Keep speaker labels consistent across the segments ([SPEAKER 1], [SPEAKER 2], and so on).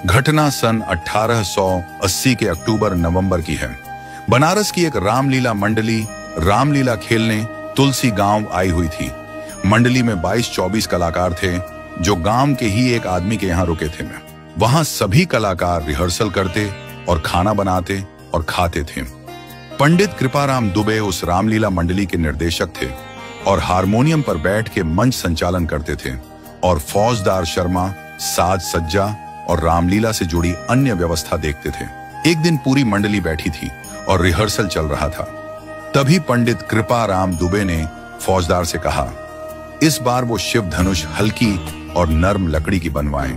[SPEAKER 1] घटना सन 1880 के अक्टूबर-नवंबर की है। बनारस की एक रामलीला मंडली रामलीला खेलने तुलसी गांव आई हुई थी। मंडली में 22-24 कलाकार थे जो गांव के ही एक आदमी के यहाँ रुके थे। वहां सभी कलाकार रिहर्सल करते और खाना बनाते और खाते थे। पंडित कृपाराम दुबे उस रामलीला मंडली के निर्देशक थे और हारमोनियम पर बैठ के मंच संचालन करते थे और फौजदार शर्मा साज सज्जा और रामलीला से जुड़ी अन्य व्यवस्था देखते थे। एक दिन पूरी मंडली बैठी थी और रिहर्सल चल रहा था। तभी पंडित कृपाराम दुबे ने फौजदार से कहा, इस बार वो शिव धनुष हल्की और नर्म लकड़ी की बनवाएं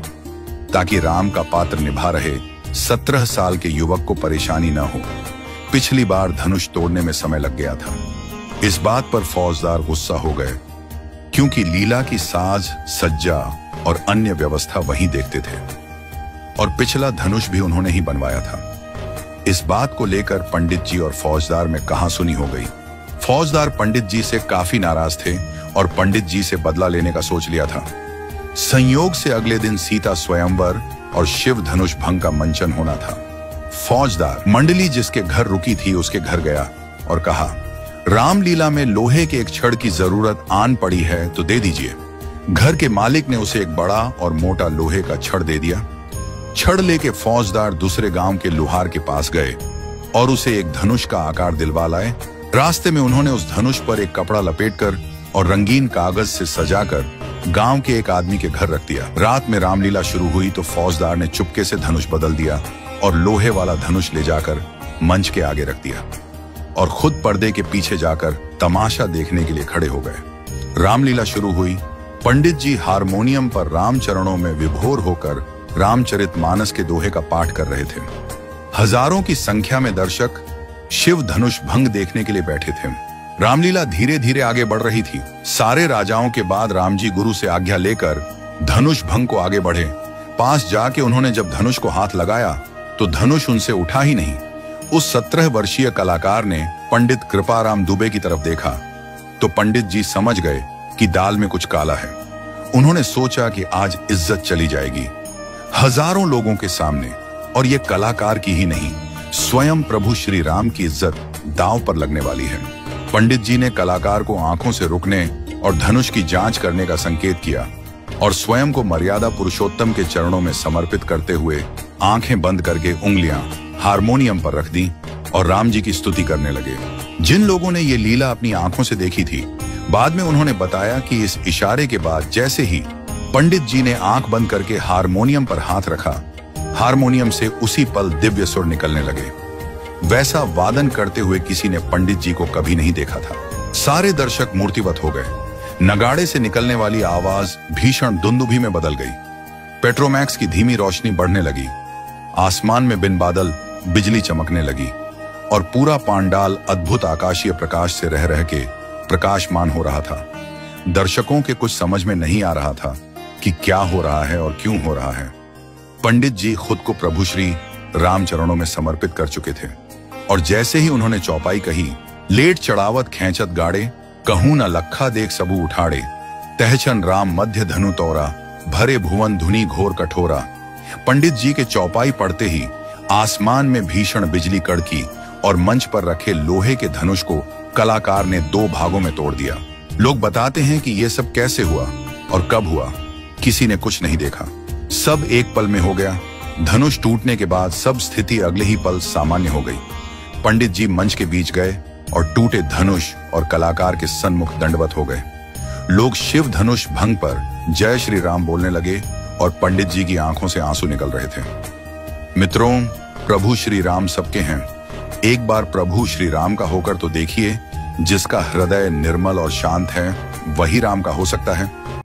[SPEAKER 1] ताकि राम का पात्र निभा रहे 17 साल के युवक को परेशानी न हो। पिछली बार धनुष तोड़ने में समय लग गया था। इस बात पर फौजदार गुस्सा हो गए क्योंकि लीला की साज सज्जा और अन्य व्यवस्था वही देखते थे और पिछला धनुष भी उन्होंने ही बनवाया था। इस बात को लेकर पंडित जी और फौजदार में कहासुनी हो गई। फौजदार पंडित जी से काफी नाराज थे और पंडित जी से बदला लेने का सोच लिया था। संयोग से अगले दिन सीता स्वयंवर और शिव धनुष भंग का मंचन होना था। फौजदार मंडली जिसके घर रुकी थी उसके घर गया और कहा, रामलीला में लोहे के एक छड़ की जरूरत आन पड़ी है तो दे दीजिए। घर के मालिक ने उसे एक बड़ा और मोटा लोहे का छड़ दे दिया। छड़ लेके फौजदार दूसरे गांव के लोहार के पास गए और उसे एक धनुष का आकार दिलवा लाए। रास्ते में उन्होंने उस धनुष पर एक कपड़ा लपेटकर और रंगीन कागज से सजाकर गांव के एक आदमी के घर रख दिया। रात में रामलीला शुरू हुई तो फौजदार ने चुपके से धनुष बदल दिया और लोहे वाला धनुष ले जाकर मंच के आगे रख दिया और खुद पर्दे के पीछे जाकर तमाशा देखने के लिए खड़े हो गए। रामलीला शुरू हुई। पंडित जी हारमोनियम पर राम चरणों में विभोर होकर रामचरितमानस के दोहे का पाठ कर रहे थे। हजारों की संख्या में दर्शक शिव धनुष भंग देखने के लिए बैठे थे। रामलीला धीरे धीरे आगे बढ़ रही थी। सारे राजाओं के बाद राम जी गुरु से आज्ञा लेकर धनुष भंग को आगे बढ़े। पास जाके उन्होंने जब धनुष को हाथ लगाया तो धनुष उनसे उठा ही नहीं। उस 17 वर्षीय कलाकार ने पंडित कृपाराम दुबे की तरफ देखा तो पंडित जी समझ गए कि दाल में कुछ काला है। उन्होंने सोचा कि आज इज्जत चली जाएगी हजारों लोगों के सामने, और ये कलाकार की ही नहीं, स्वयं प्रभु श्री राम की इज्जत दांव पर लगने वाली है। पंडित जी ने कलाकार को आंखों से रुकने और धनुष की जांच करने का संकेत किया और स्वयं को मर्यादा पुरुषोत्तम के चरणों में समर्पित करते हुए आंखें बंद करके उंगलियां हारमोनियम पर रख दी और राम जी की स्तुति करने लगे। जिन लोगों ने ये लीला अपनी आंखों से देखी थी, बाद में उन्होंने बताया कि इस इशारे के बाद जैसे ही पंडित जी ने आंख बंद करके हारमोनियम पर हाथ रखा, हारमोनियम से उसी पल दिव्य सुर निकलने लगे। वैसा वादन करते हुए किसी ने पंडित जी को कभी नहीं देखा था। सारे दर्शक मूर्तिवत हो गए। नगाड़े से निकलने वाली आवाज भीषण दुंदुभी में बदल गई। पेट्रोमैक्स की धीमी रोशनी बढ़ने लगी। आसमान में बिन बादल बिजली चमकने लगी और पूरा पांडाल अद्भुत आकाशीय प्रकाश से रह रह के प्रकाशमान हो रहा था। दर्शकों के कुछ समझ में नहीं आ रहा था कि क्या हो रहा है और क्यों हो रहा है। पंडित जी खुद को प्रभु श्री राम चरणों में समर्पित कर चुके थे और जैसे ही उन्होंने चौपाई कही, लेट चढ़ावत खेचत गाड़े, कहूं न लखा देख सबू उठाड़े, तहचन राम मध्य धनु तोरा, भरे भुवन धुनी घोर कठोरा। पंडित जी के चौपाई पड़ते ही आसमान में भीषण बिजली कड़की और मंच पर रखे लोहे के धनुष को कलाकार ने 2 भागों में तोड़ दिया। लोग बताते हैं कि यह सब कैसे हुआ और कब हुआ, किसी ने कुछ नहीं देखा। सब एक पल में हो गया। धनुष टूटने के बाद सब स्थिति अगले ही पल सामान्य हो गई। पंडित जी मंच के बीच गए और टूटे धनुष और कलाकार के सन्मुख दंडवत हो गए। लोग शिव धनुष भंग पर जय श्री राम बोलने लगे और पंडित जी की आंखों से आंसू निकल रहे थे। मित्रों, प्रभु श्री राम सबके हैं। एक बार प्रभु श्री राम का होकर तो देखिए। जिसका हृदय निर्मल और शांत है वही राम का हो सकता है।